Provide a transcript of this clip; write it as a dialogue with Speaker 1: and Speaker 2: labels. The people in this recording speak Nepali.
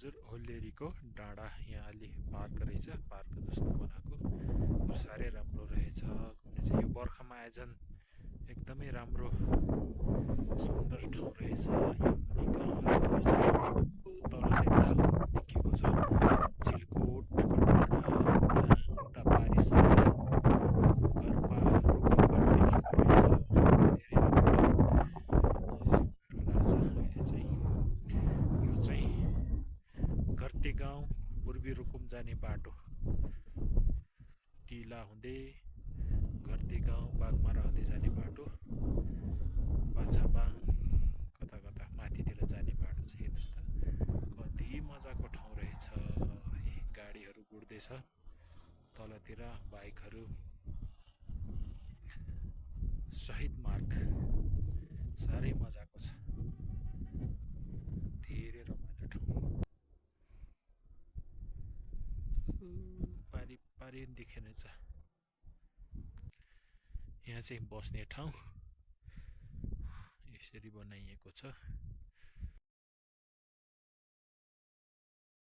Speaker 1: हजुर होलेरीको डाँडा यहाँ अलि पार्क रहेछ, पार्क जस्तो बनाएको तर साह्रै राम्रो रहेछ घुम्ने चाहिँ। यो बर्खामा आएझन् एकदमै राम्रो सुन्दर ठाउँ रहेछ। यो मुनि गाउँहरू तल चाहिँ दाल देखिएको छ, चिलकोट डाँडा उता पारिसम्म कर्पा रुकुम पनि देखेको रहेछ। धेरै राम्रो राजा अहिले चाहिँ यो चाहिँ घरते गाउँ पूर्वी रुकुम जाने बाटो, टिला हुँदै घरते गाउँ बागमारा हुँदै जाने बाटो, पाछाबाङ कता कता माथितिर जाने बाटो छ। हेर्नुहोस् त कति मजाको ठाउँ रहेछ। गाडीहरू गुड्दैछ तलतिर, बाइकहरू। शहीद मार्ग साह्रै मजाको छ, धेरै रमाइलो ठाउँ। पारी पारी देखेन छ। यहाँ चाहिँ बस्ने ठाउँ यसरी बनाइएको छ।